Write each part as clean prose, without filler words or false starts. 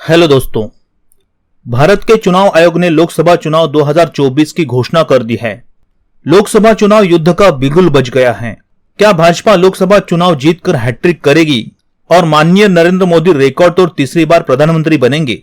Hello दोस्तों, भारत के चुनाव आयोग ने लोकसभा चुनाव 2024 की घोषणा कर दी है। लोकसभा चुनाव युद्ध का बिगुल बज गया है। क्या भाजपा लोकसभा चुनाव जीतकर हैट्रिक करेगी और माननीय नरेंद्र मोदी रिकॉर्ड तोड़ तीसरी बार प्रधानमंत्री बनेंगे,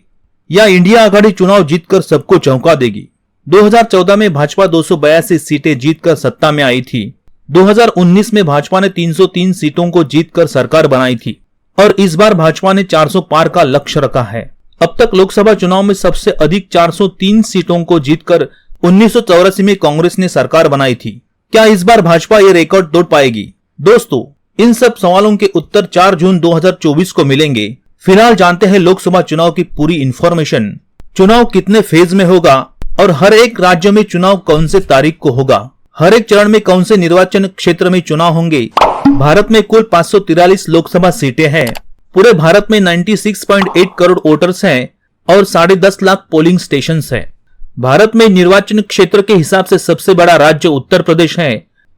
या इंडिया आघाड़ी चुनाव जीतकर सबको चौंका देगी? 2014 में भाजपा 282 सीटें जीतकर सत्ता में आई थी। 2019 में भाजपा ने 303 सीटों को जीतकर सरकार बनाई थी और इस बार भाजपा ने 400 पार का लक्ष्य रखा है। अब तक लोकसभा चुनाव में सबसे अधिक 403 सीटों को जीतकर 1984 में कांग्रेस ने सरकार बनाई थी। क्या इस बार भाजपा ये रिकॉर्ड तोड़ पाएगी? दोस्तों, इन सब सवालों के उत्तर 4 जून 2024 को मिलेंगे। फिलहाल जानते हैं लोकसभा चुनाव की पूरी इंफॉर्मेशन। चुनाव कितने फेज में होगा और हर एक राज्य में चुनाव कौन से तारीख को होगा, हर एक चरण में कौन से निर्वाचन क्षेत्र में चुनाव होंगे। भारत में कुल 543 लोकसभा सीटें हैं। पूरे भारत में 96.8 करोड़ वोटर्स हैं और 10.5 लाख पोलिंग स्टेशन हैं। भारत में निर्वाचन क्षेत्र के हिसाब से सबसे बड़ा राज्य उत्तर प्रदेश है।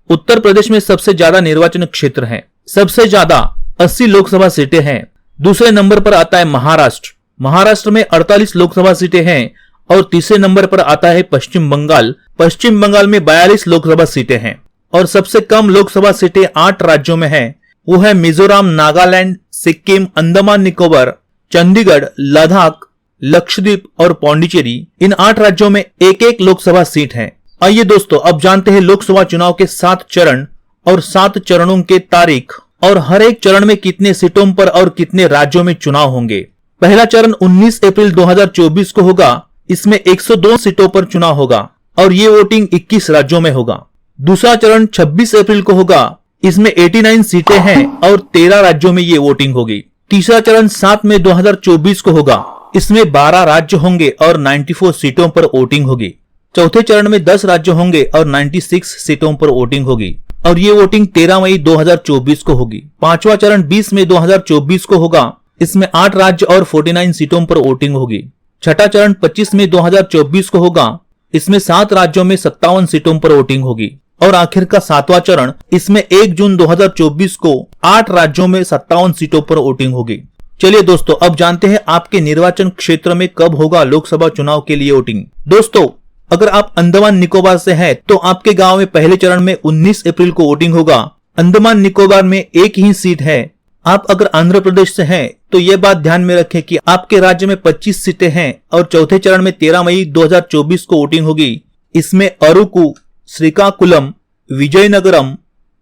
उत्तर प्रदेश में सबसे ज्यादा निर्वाचन क्षेत्र है, सबसे ज्यादा 80 लोकसभा सीटें हैं। दूसरे नंबर पर आता है महाराष्ट्र। महाराष्ट्र में 48 लोकसभा सीटें हैं और तीसरे नंबर पर आता है पश्चिम बंगाल। पश्चिम बंगाल में 42 लोकसभा सीटें हैं और सबसे कम लोकसभा सीटें 8 राज्यों में हैं। वो है मिजोरम, नागालैंड, सिक्किम, अंडमान निकोबार, चंडीगढ़, लद्दाख, लक्षद्वीप और पौंडीचेरी। इन 8 राज्यों में एक एक लोकसभा सीट है। आइए दोस्तों, अब जानते हैं लोकसभा चुनाव के 7 चरण और 7 चरणों के तारीख और हर एक चरण में कितने सीटों पर और कितने राज्यों में चुनाव होंगे। पहला चरण 19 अप्रैल 2024 को होगा। इसमें 102 सीटों पर चुनाव होगा और ये वोटिंग 21 राज्यों में होगा। दूसरा चरण 26 अप्रैल को होगा। इसमें 89 सीटें हैं और 13 राज्यों में ये वोटिंग होगी। तीसरा चरण 7 मई 2024 को होगा। इसमें 12 राज्य होंगे और 94 सीटों पर वोटिंग होगी। चौथे चरण में 10 राज्य होंगे और 96 सीटों पर वोटिंग होगी और ये वोटिंग 13 मई 2024 को होगी। पांचवा चरण 20 मई 2024 को होगा। इसमें 8 राज्य और 49 सीटों पर वोटिंग होगी। छठा चरण 25 मई 2024 को होगा। इसमें 7 राज्यों में 57 सीटों पर वोटिंग होगी और आखिर का 7वां चरण, इसमें 1 जून 2024 को 8 राज्यों में 57 सीटों पर वोटिंग होगी। चलिए दोस्तों, अब जानते हैं आपके निर्वाचन क्षेत्र में कब होगा लोकसभा चुनाव के लिए वोटिंग। दोस्तों, अगर आप अंडमान निकोबार से हैं तो आपके गांव में पहले चरण में 19 अप्रैल को वोटिंग होगा। अंडमान निकोबार में एक ही सीट है। आप अगर आंध्र प्रदेश से हैं तो ये बात ध्यान में रखें कि आपके राज्य में 25 सीटें हैं और चौथे चरण में 13 मई 2024 को वोटिंग होगी। इसमें अरुकु, श्रीकाकुलम, विजयनगरम,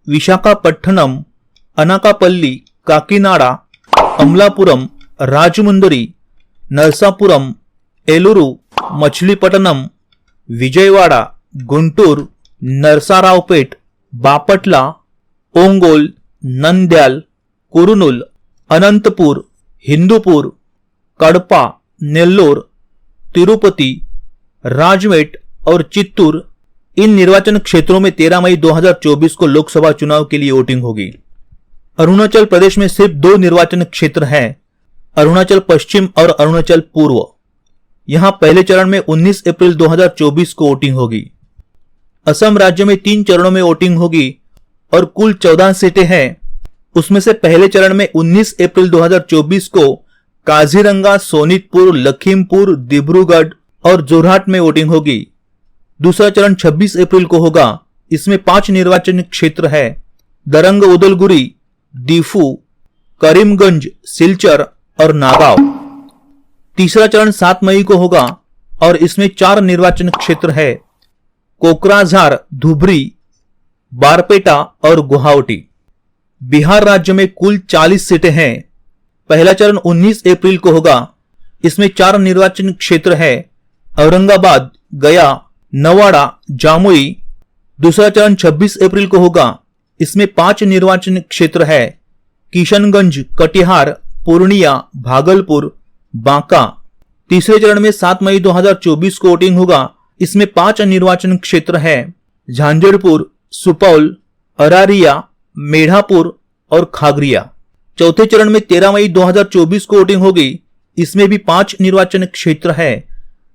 विशाखापट्टनम, अनाकापल्ली, काकीनाडा, अमलापुरम, राजमुंदरी, नरसापुरम, एलुरु, मछलीपट्टनम, विजयवाड़ा, गुंटूर, नरसारावपेट, बापटला, ओंगोल, नंद्याल, कुरुनूल, अनंतपुर, हिंदूपुर, कड़पा, नेल्लोर, तिरुपति, राजमेट और चित्तूर। इन निर्वाचन क्षेत्रों में 13 मई 2024 को लोकसभा चुनाव के लिए वोटिंग होगी। अरुणाचल प्रदेश में सिर्फ 2 निर्वाचन क्षेत्र हैं, अरुणाचल पश्चिम और अरुणाचल पूर्व। यहां पहले चरण में 19 अप्रैल 2024 को वोटिंग होगी। असम राज्य में 3 चरणों में वोटिंग होगी और कुल 14 सीटें हैं। उसमें से पहले चरण में 19 अप्रैल 2024 को काजीरंगा, सोनितपुर, लखीमपुर, डिब्रूगढ़ और जोरहाट में वोटिंग होगी। दूसरा चरण 26 अप्रैल को होगा। इसमें 5 निर्वाचन क्षेत्र है, दरंग, उदलगुरी, दीफू, करीमगंज, सिलचर और नागांव। तीसरा चरण 7 मई को होगा और इसमें 4 निर्वाचन क्षेत्र है, कोकराझार, धुबरी, बारपेटा और गुवाहाटी। बिहार राज्य में कुल 40 सीटें हैं। पहला चरण 19 अप्रैल को होगा। इसमें 4 निर्वाचन क्षेत्र है, औरंगाबाद, गया, नवाड़ा, जामुई। दूसरा चरण 26 अप्रैल को होगा। इसमें 5 निर्वाचन क्षेत्र है, किशनगंज, कटिहार, पूर्णिया, भागलपुर, बांका। तीसरे चरण में 7 मई 2024 को वोटिंग होगा। इसमें 5 निर्वाचन क्षेत्र है, झांझरपुर, सुपौल, अरारिया, मेढ़ापुर और खागरिया। चौथे चरण में 13 मई 2024 को वोटिंग होगी। इसमें भी 5 निर्वाचन क्षेत्र है,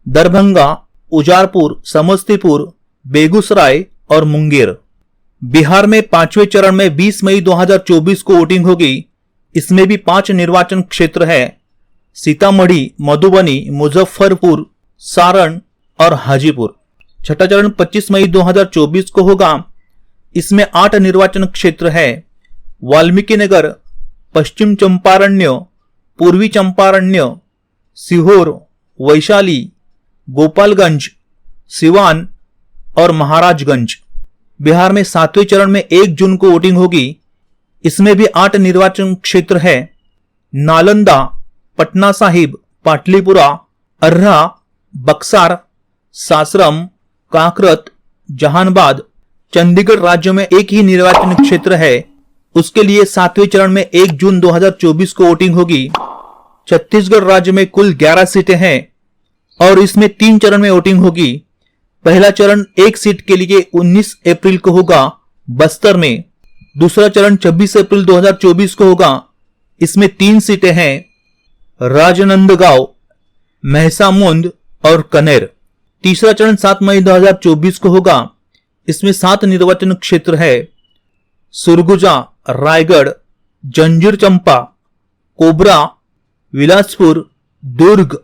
दरभंगा, उजारपुर, समस्तीपुर, बेगूसराय और मुंगेर। बिहार में 5वें चरण में 20 मई 2024 को वोटिंग होगी। इसमें भी 5 निर्वाचन क्षेत्र है, सीतामढ़ी, मधुबनी, मुजफ्फरपुर, सारण और हाजीपुर। छठा चरण 25 मई 2024 को होगा। इसमें 8 निर्वाचन क्षेत्र है। वाल्मीकि नगर, पश्चिम चंपारण्य, पूर्वी चंपारण्य, सीहोर, वैशाली, गोपालगंज, सिवान और महाराजगंज। बिहार में 7वें चरण में 1 जून को वोटिंग होगी। इसमें भी 8 निर्वाचन क्षेत्र है। नालंदा, पटना साहिब, पाटलिपुरा, अर्रा, बक्सार, सासरम, काकरत, जहानाबाद। चंडीगढ़ राज्य में एक ही निर्वाचन क्षेत्र है। उसके लिए 7वें चरण में 1 जून 2024 को वोटिंग होगी। छत्तीसगढ़ राज्य में कुल 11 सीटें हैं और इसमें 3 चरण में वोटिंग होगी। पहला चरण 1 सीट के लिए 19 अप्रैल को होगा बस्तर में। दूसरा चरण 26 अप्रैल 2024 को होगा। इसमें 3 सीटें हैं, राजनांदगांव, महसामुंद और कनेर। तीसरा चरण 7 मई 2024 को होगा। इसमें 7 निर्वाचन क्षेत्र है, सुरगुजा, रायगढ़, जंजीर चंपा, कोबरा, बिलासपुर, दुर्ग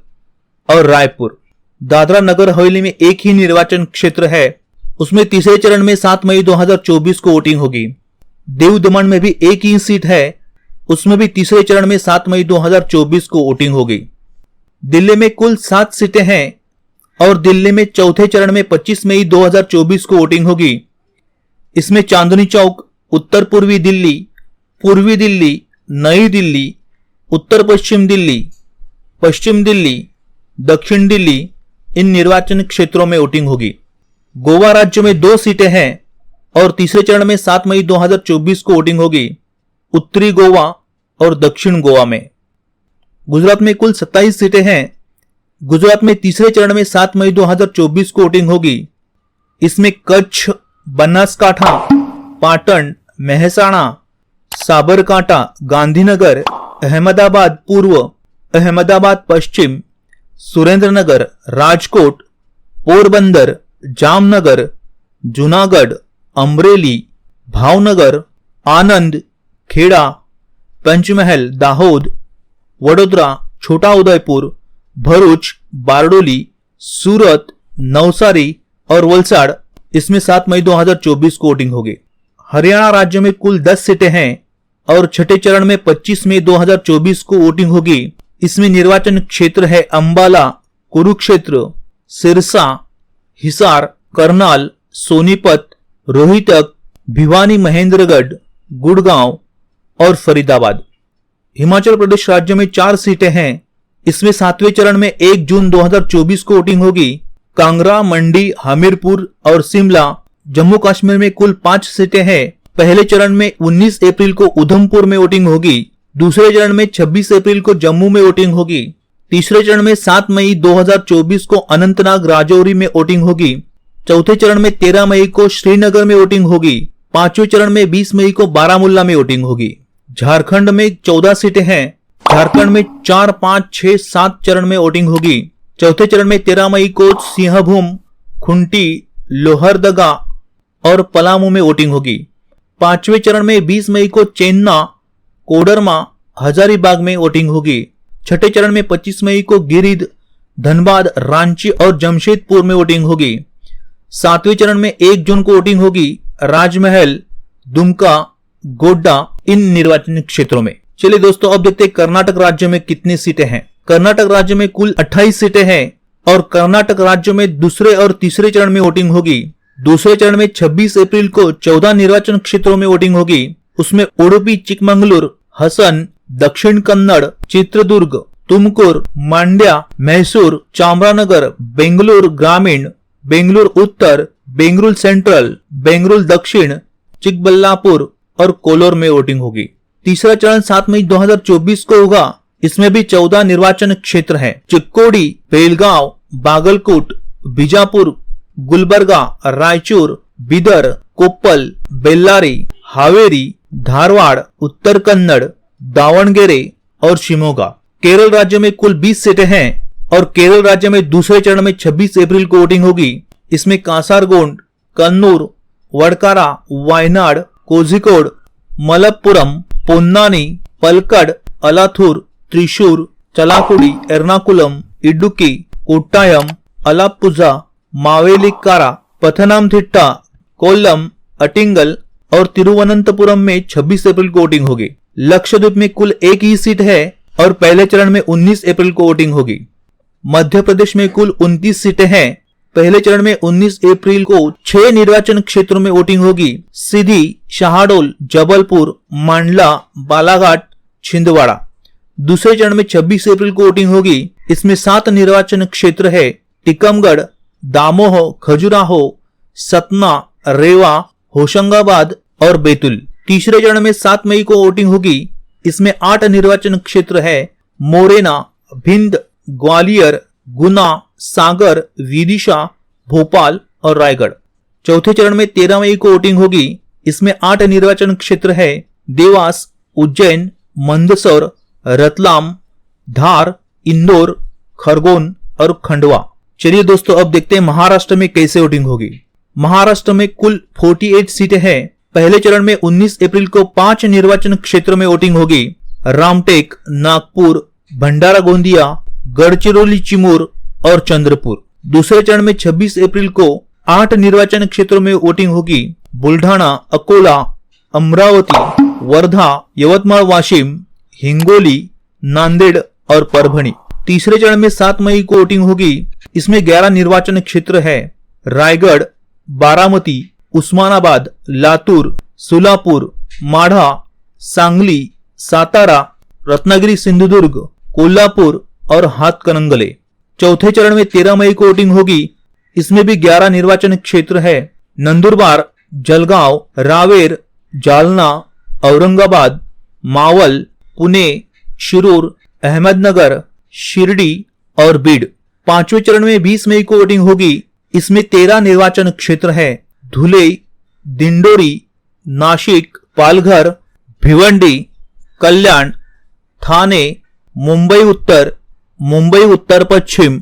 और रायपुर। दादरा नगर हवेली में एक ही निर्वाचन क्षेत्र है। उसमें तीसरे चरण में 7 मई 2024 को वोटिंग होगी। दीव दमन में भी एक ही सीट है। उसमें भी तीसरे चरण में 7 मई 2024 को वोटिंग होगी। दिल्ली में कुल 7 सीटें हैं और दिल्ली में चौथे चरण में 25 मई 2024 को वोटिंग होगी। इसमें चांदनी चौक, उत्तर पूर्वी दिल्ली, पूर्वी दिल्ली, नई दिल्ली, उत्तर पश्चिम दिल्ली, पश्चिम दिल्ली, दक्षिण दिल्ली, इन निर्वाचन क्षेत्रों में वोटिंग होगी। गोवा राज्य में 2 सीटें हैं और तीसरे चरण में 7 मई 2024 को वोटिंग होगी, उत्तरी गोवा और दक्षिण गोवा में। गुजरात में कुल 27 सीटें हैं। गुजरात में तीसरे चरण में 7 मई 2024 को वोटिंग होगी। इसमें कच्छ, बनासकांठा, पाटन, मेहसाणा, साबरकांठा, गांधीनगर, अहमदाबाद पूर्व, अहमदाबाद पश्चिम, सुरेंद्रनगर, राजकोट, पोरबंदर, जामनगर, जूनागढ़, अमरेली, भावनगर, आनंद, खेड़ा, पंचमहल, दाहोद, वडोदरा, छोटा उदयपुर, भरूच, बारडोली, सूरत, नवसारी और वलसाड़। इसमें 7 मई 2024 को वोटिंग होगी। हरियाणा राज्य में कुल 10 सीटें हैं और छठे चरण में 25 मई 2024 को वोटिंग होगी। इसमें निर्वाचन क्षेत्र है अंबाला, कुरुक्षेत्र, सिरसा, हिसार, करनाल, सोनीपत, रोहतक, भिवानी, महेंद्रगढ़, गुड़गांव और फरीदाबाद। हिमाचल प्रदेश राज्य में 4 सीटें हैं। इसमें 7वें चरण में 1 जून 2024 को वोटिंग होगी। कांगड़ा, मंडी, हमीरपुर और शिमला। जम्मू कश्मीर में कुल 5 सीटें हैं। पहले चरण में 19 अप्रैल को उधमपुर में वोटिंग होगी। दूसरे चरण में 26 अप्रैल को जम्मू में वोटिंग होगी। तीसरे चरण में 7 मई 2024 को अनंतनाग, राजौरी में वोटिंग होगी। चौथे चरण में 13 मई को श्रीनगर में वोटिंग होगी। पांचवें चरण में 20 मई को बारामुल्ला में वोटिंग होगी। झारखंड में 14 सीटें हैं। झारखंड में 4, 5, 6, 7 चरण में वोटिंग होगी। चौथे चरण में 13 मई को सिंहभूम, खुंटी, लोहरदगा और पलामू में वोटिंग होगी। पांचवें चरण में 20 मई को चेन्ना, कोडरमा, हजारीबाग में वोटिंग होगी। छठे चरण में 25 मई को गिरिध, धनबाद, रांची और जमशेदपुर में वोटिंग होगी। सातवें चरण में 1 जून को वोटिंग होगी राजमहल, दुमका, गोड्डा, इन निर्वाचन क्षेत्रों में। चलिए दोस्तों, अब देखते हैं कर्नाटक राज्य में कितनी सीटें हैं। कर्नाटक राज्य में कुल 28 सीटें हैं और कर्नाटक राज्य में दूसरे और तीसरे चरण में वोटिंग होगी। दूसरे चरण में 26 अप्रैल को 14 निर्वाचन क्षेत्रों में वोटिंग होगी। उसमें उडुपी, चिकमंगलूर, हसन, दक्षिण कन्नड़, चित्रदुर्ग, तुमकुर, मांड्या, मैसूर, चामरानगर, बेंगलुरु ग्रामीण, बेंगलुरु उत्तर, बेंगलुरु सेंट्रल, बेंगलुरु दक्षिण, चिकबल्लापुर और कोलोर में वोटिंग होगी। तीसरा चरण 7 मई 2024 को होगा। इसमें भी 14 निर्वाचन क्षेत्र हैं। चिक्कोडी, बेलगांव, बागलकोट, बीजापुर, गुलबर्गा, रायचूर, बीदर, कोप्पल, बेल्लारी, हावेरी, धारवाड़, उत्तर कन्नड़, दावणगेरे और शिमोगा। केरल राज्य में कुल 20 सीटें हैं और केरल राज्य में दूसरे चरण में 26 अप्रैल को वोटिंग होगी। इसमें कासारगोड, कन्नूर, वडकारा, वायनाड, कोझिकोड, मलप्पुरम, पोन्नानी, पलक्कड़, अलाथूर, त्रिशूर, चलाकुडी, एर्नाकुलम, इडुक्की, कोट्टायम, अलाप्पुझा, मावेलिक्कारा, पथनमथिट्टा, कोल्लम, अटिंगल और तिरुवनंतपुरम में 26 अप्रैल को वोटिंग होगी। लक्षद्वीप में कुल एक ही सीट है और पहले चरण में 19 अप्रैल को वोटिंग होगी। मध्य प्रदेश में कुल 29 सीटें हैं। पहले चरण में 19 अप्रैल को 6 निर्वाचन क्षेत्रों में वोटिंग होगी। सीधी, शहडोल, जबलपुर, मंडला, बालाघाट, छिंदवाड़ा। दूसरे चरण में 26 अप्रैल को वोटिंग होगी। इसमें 7 निर्वाचन क्षेत्र है। टीकमगढ़, दामोह, खजुराहो, सतना, रेवा, होशंगाबाद और बैतूल। तीसरे चरण में 7 मई को वोटिंग होगी। इसमें 8 निर्वाचन क्षेत्र है। मोरेना, भिंड, ग्वालियर, गुना, सागर, विदिशा, भोपाल और रायगढ़। चौथे चरण में 13 मई को वोटिंग होगी। इसमें 8 निर्वाचन क्षेत्र है। देवास, उज्जैन, मंदसौर, रतलाम, धार, इंदौर, खरगोन और खंडवा। चलिए दोस्तों, अब देखते हैं महाराष्ट्र में कैसे वोटिंग होगी। महाराष्ट्र में कुल 48 सीटें हैं। पहले चरण में 19 अप्रैल को 5 निर्वाचन क्षेत्र में वोटिंग होगी। रामटेक, नागपुर, भंडारा गोंदिया, गढ़चिरौली चिमूर और चंद्रपुर। दूसरे चरण में 26 अप्रैल को 8 निर्वाचन क्षेत्रों में वोटिंग होगी। बुलढाणा, अकोला, अमरावती, वर्धा, यवतमाळ, वाशिम, हिंगोली, नांदेड़ और परभणी। तीसरे चरण में 7 मई को वोटिंग होगी। इसमें 11 निर्वाचन क्षेत्र है। रायगढ़, बारामती, उस्मानाबाद, लातूर, सोलापुर, माढा, सांगली, सातारा, रत्नागिरी, सिंधुदुर्ग, कोल्हापुर और हातकणंगले। चौथे चरण में 13 मई को वोटिंग होगी। इसमें भी 11 निर्वाचन क्षेत्र है। नंदुरबार, जलगांव, रावेर, जालना, औरंगाबाद, मावल, पुणे, शिरूर, अहमदनगर, शिरडी और बीड। पांचवें चरण में 20 मई को वोटिंग होगी। इसमें 13 निर्वाचन क्षेत्र है। धुले, दिंडोरी, नाशिक, पालघर, भिवंडी, कल्याण, थाने, मुंबई उत्तर, मुंबई उत्तर पश्चिम,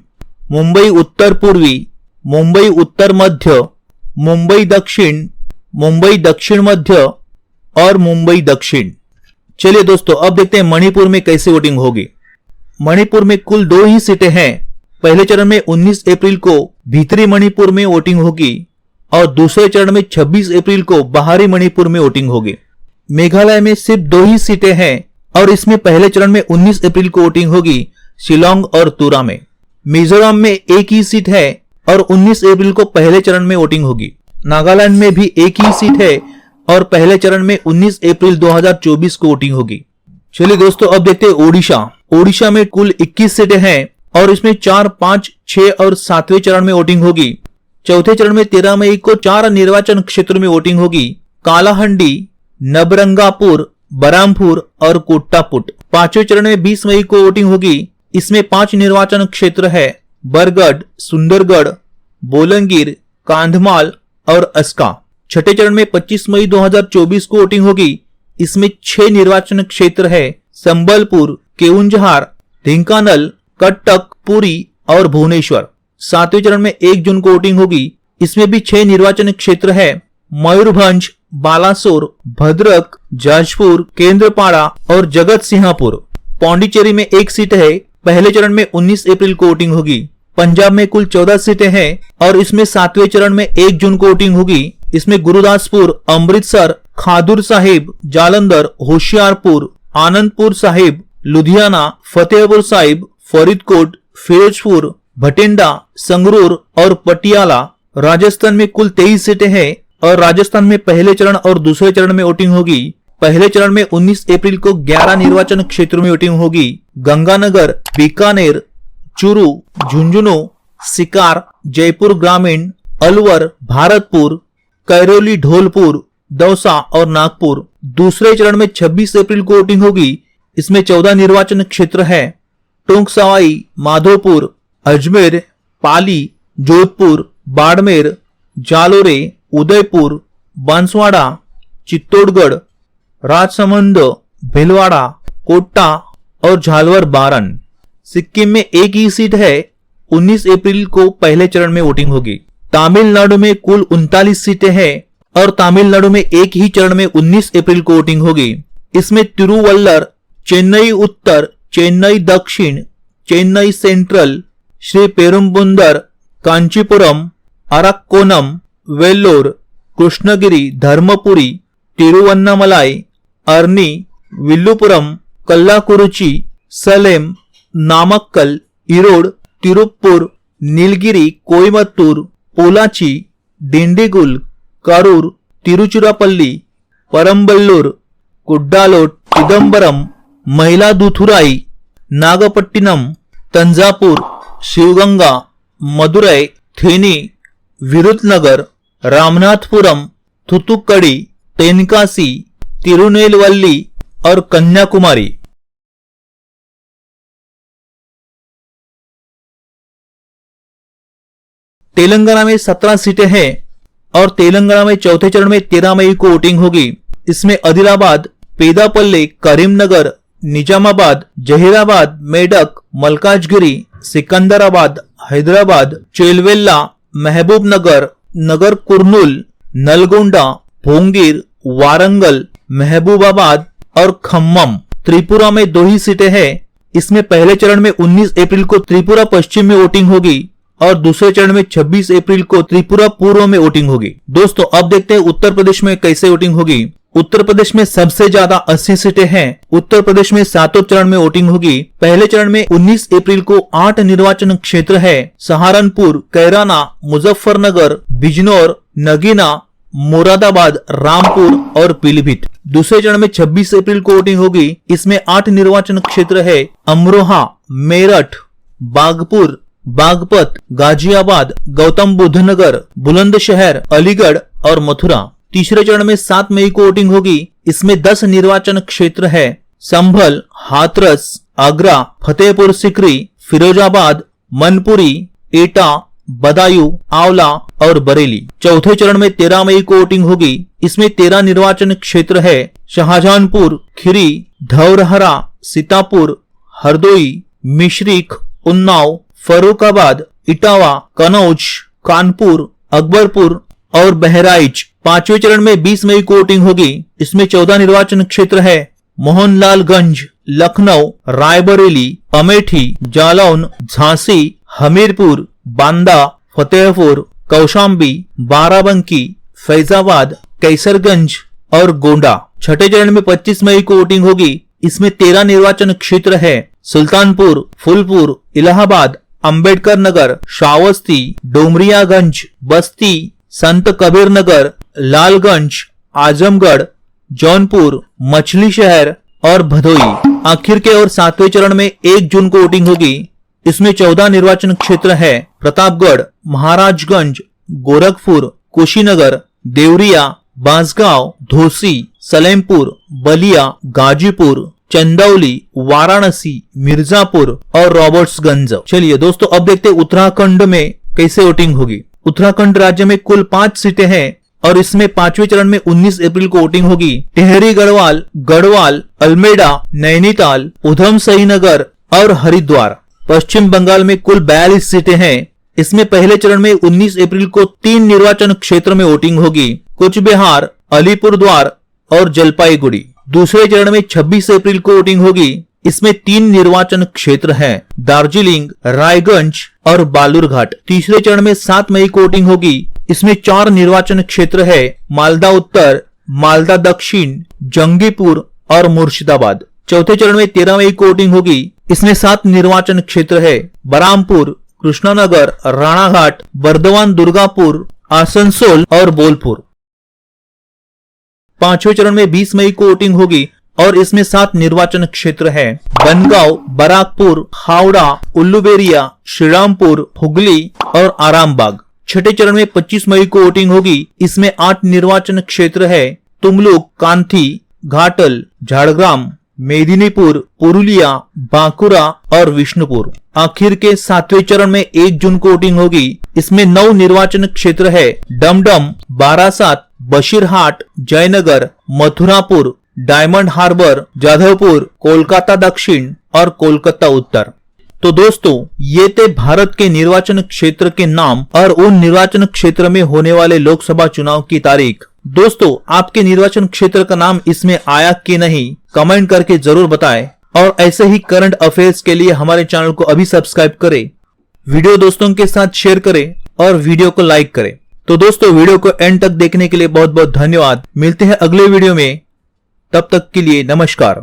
मुंबई उत्तर पूर्वी, मुंबई उत्तर मध्य, मुंबई दक्षिण, मुंबई दक्षिण मध्य और मुंबई दक्षिण। चलिए दोस्तों, अब देखते हैं मणिपुर में कैसे वोटिंग होगी। मणिपुर में कुल 2 ही सीटें हैं। पहले चरण में 19 अप्रैल को भीतरी मणिपुर में वोटिंग होगी और दूसरे चरण में 26 अप्रैल को बाहरी मणिपुर में वोटिंग होगी। मेघालय में सिर्फ 2 ही सीटें हैं और इसमें पहले चरण में 19 अप्रैल को वोटिंग होगी, शिलोंग और तुरा में। मिजोरम में एक ही सीट है और 19 अप्रैल को पहले चरण में वोटिंग होगी। नागालैंड में भी एक ही सीट है और पहले चरण में 19 अप्रैल 2024 को वोटिंग होगी। चलिए दोस्तों, अब देखते हैं ओडिशा। ओडिशा में कुल 21 सीटें हैं और इसमें 4, 5, 6 और 7वें चरण में वोटिंग होगी। चौथे चरण में 13 मई को 4 निर्वाचन क्षेत्रों में वोटिंग होगी। कालाहंडी, नबरंगापुर, बरामपुर और कोट्टापुट। पांचवें चरण में 20 मई को वोटिंग होगी। इसमें 5 निर्वाचन क्षेत्र है। बरगढ़, सुंदरगढ़, बोलंगीर, कांधमाल और अस्का। छठे चरण में 25 मई 2024 को वोटिंग होगी। इसमें 6 निर्वाचन क्षेत्र है। संबलपुर, केउंझार, ढेंकानल, कटक, पुरी और भुवनेश्वर। 7वें चरण में 1 जून को वोटिंग होगी। इसमें भी 6 निर्वाचन क्षेत्र है। मयूरभंज, बालासोर, भद्रक, जाजपुर, केंद्रपाड़ा और जगत सिंहपुर। पौंडीचेरी में 1 सीट है। पहले चरण में 19 अप्रैल को वोटिंग होगी। पंजाब में कुल 14 सीटें हैं और इसमें 7वें चरण में 1 जून को वोटिंग होगी। इसमें गुरुदासपुर, अमृतसर, खादुर साहिब, जालंधर, होशियारपुर, आनंदपुर साहिब, लुधियाना, फतेहपुर साहिब, फरीदकोट, फिरोजपुर, भटिंडा, संगरूर और पटियाला। राजस्थान में कुल 23 सीटें हैं और राजस्थान में पहले चरण और दूसरे चरण में वोटिंग होगी। पहले चरण में 19 अप्रैल को 11 निर्वाचन क्षेत्रों में वोटिंग होगी। गंगानगर, बीकानेर, चूरू, झुंझुनू, सिकार, जयपुर ग्रामीण, अलवर, भारतपुर, कैरोली, धौलपुर, दौसा और नागपुर। दूसरे चरण में 26 अप्रैल को वोटिंग होगी। इसमें 14 निर्वाचन क्षेत्र है। टोंक सवाई माधोपुर, अजमेर, पाली, जोधपुर, बाड़मेर, जालोरे, उदयपुर, बांसवाड़ा, चित्तौड़गढ़, राजसमंद, भीलवाड़ा, कोटा और झालवर बारन। सिक्किम में 1 ही सीट है। 19 अप्रैल को पहले चरण में वोटिंग होगी। तमिलनाडु में कुल 39 सीटें हैं और तमिलनाडु में 1 ही चरण में 19 अप्रैल को वोटिंग होगी। इसमें तिरुवल्लर, चेन्नई उत्तर, चेन्नई दक्षिण, चेन्नई सेंट्रल, श्री पेरुम्बुंदर, कांचीपुरम, अरक्कोनम, वेल्लोर, कृष्णगिरी, धर्मपुरी, तिरुवन्नामलाई, अर्नी, विल्लुपुरम, कल्लाकुरुची, सलेम, नामक्कल, इरोड, तिरुप्पुर, नीलगिरी, कोयमत्तूर, पोलाची, डिंडीगुल, करूर, तिरुचिरापल्ली, परम्बल्लूर, कुड्डालोट, चिदंबरम, मयिलादुथुराई, नागपट्टिनम, तंजापुर, शिवगंगा, मदुरै, थेनी, विरुधनगर, रामनाथपुरम, थुथुक्कड़ी, तेनकासी, तिरुनेलवल्ली और कन्याकुमारी। तेलंगाना में 17 सीटें हैं और तेलंगाना में चौथे चरण में 13 मई को वोटिंग होगी। इसमें आदिलाबाद, पेदापल्ली, करीमनगर, निजामाबाद, जहीराबाद, मेडक, मलकाजगिरी, सिकंदराबाद, हैदराबाद, चेलवेल्ला, महबूबनगर, नगर कुर्नूल, नलगोंडा, भोंगीर, वारंगल, महबूबाबाद और खम्मम। त्रिपुरा में 2 ही सीटें हैं। इसमें पहले चरण में 19 अप्रैल को त्रिपुरा पश्चिम में वोटिंग होगी और दूसरे चरण में 26 अप्रैल को त्रिपुरा पूर्व में वोटिंग होगी। दोस्तों अब देखते हैं उत्तर प्रदेश में कैसे वोटिंग होगी। उत्तर प्रदेश में सबसे ज्यादा 80 सीटें हैं। उत्तर प्रदेश में 7वें चरण में वोटिंग होगी। पहले चरण में 19 अप्रैल को 8 निर्वाचन क्षेत्र है। सहारनपुर, कैराना, मुजफ्फरनगर, बिजनौर, नगीना, मुरादाबाद, रामपुर और पीलीभीत। दूसरे चरण में 26 अप्रैल को वोटिंग होगी। इसमें 8 निर्वाचन क्षेत्र है। अमरोहा, मेरठ, बागपुर, बागपत, गाजियाबाद, गौतम बुद्ध नगर, बुलंदशहर, अलीगढ़ और मथुरा। तीसरे चरण में 7 मई को वोटिंग होगी। इसमें 10 निर्वाचन क्षेत्र है। संभल, हाथरस, आगरा, फतेहपुर सिकरी, फिरोजाबाद, मनपुरी, एटा, बदायूं, आंवला और बरेली। चौथे चरण में 13 मई को वोटिंग होगी। इसमें 13 निर्वाचन क्षेत्र है। शाहजहांपुर, खीरी, धौरहरा, सीतापुर, हरदोई, मिश्रिख, उन्नाव, फरुखाबाद, इटावा, कनौज, कानपुर, अकबरपुर और बहराइच। पांचवें चरण में 20 मई को वोटिंग होगी। इसमें 14 निर्वाचन क्षेत्र है। मोहनलालगंज, लखनऊ, रायबरेली, अमेठी, जालौन, झांसी, हमीरपुर, बांदा, फतेहपुर, कौशाम्बी, बाराबंकी, फैजाबाद, कैसरगंज और गोंडा। छठे चरण में 25 मई को वोटिंग होगी। इसमें 13 निर्वाचन क्षेत्र है। सुल्तानपुर, फूलपुर, इलाहाबाद, अंबेडकर नगर, श्रावस्ती, डोमरियागंज, बस्ती, संत कबीर नगर, लालगंज, आजमगढ़, जौनपुर, मछली शहर और भदोई। आखिर के और 7वें चरण में 1 जून को वोटिंग होगी। इसमें 14 निर्वाचन क्षेत्र है। प्रतापगढ़, महाराजगंज, गोरखपुर, कुशीनगर, देवरिया, बांसगांव, धोसी, सलेमपुर, बलिया, गाजीपुर, चंदौली, वाराणसी, मिर्जापुर और रॉबर्ट्सगंज। चलिए दोस्तों अब देखते हैं उत्तराखंड में कैसे वोटिंग होगी। उत्तराखंड राज्य में कुल 5 सीटें हैं और इसमें 5वें चरण में 19 अप्रैल को वोटिंग होगी। टिहरी गढ़वाल, गढ़वाल, अल्मेडा, नैनीताल, उधम सिंह नगर और हरिद्वार। पश्चिम बंगाल में कुल 42 सीटें हैं। इसमें पहले चरण में 19 अप्रैल को 3 निर्वाचन क्षेत्र में वोटिंग होगी। कुछ बिहार, अलीपुरद्वार और जलपाईगुड़ी। दूसरे चरण में 26 अप्रैल को वोटिंग होगी। इसमें 3 निर्वाचन क्षेत्र हैं। दार्जिलिंग, रायगंज और बालूरघाट। तीसरे चरण में 7 मई को वोटिंग होगी। इसमें 4 निर्वाचन क्षेत्र है। मालदा उत्तर, मालदा दक्षिण, जंगीपुर और मुर्शिदाबाद। चौथे चरण में 13 मई को वोटिंग होगी। इसमें 7 निर्वाचन क्षेत्र है। बरामपुर, कृष्णानगर, राणाघाट, बर्दवान, दुर्गापुर, आसनसोल और बोलपुर। पांचवें चरण में 20 मई को वोटिंग होगी और इसमें 7 निर्वाचन क्षेत्र है। बनगांव, बराकपुर, हावड़ा, उल्लुबेरिया, श्रीरामपुर, हुगली और आरामबाग। छठे चरण में 25 मई को वोटिंग होगी। इसमें 8 निर्वाचन क्षेत्र है। तुमलुक, कांथी, घाटल, झाड़ग्राम, मेदिनीपुर, पुरुलिया, बांकुरा और विष्णुपुर। आखिर के 7वें चरण में 1 जून को वोटिंग होगी। इसमें 9 निर्वाचन क्षेत्र है। डमडम, बारासात, बशीरहाट, जयनगर, मथुरापुर, डायमंड हार्बर, जाधवपुर, कोलकाता दक्षिण और कोलकाता उत्तर। तो दोस्तों ये थे भारत के निर्वाचन क्षेत्र के नाम और उन निर्वाचन क्षेत्र में होने वाले लोकसभा चुनाव की तारीख। दोस्तों आपके निर्वाचन क्षेत्र का नाम इसमें आया कि नहीं कमेंट करके जरूर बताएं और ऐसे ही करंट अफेयर्स के लिए हमारे चैनल को अभी सब्सक्राइब करें, वीडियो दोस्तों के साथ शेयर करें और वीडियो को लाइक करें। तो दोस्तों, वीडियो को एंड तक देखने के लिए बहुत बहुत धन्यवाद। मिलते हैं अगले वीडियो में, तब तक के लिए नमस्कार।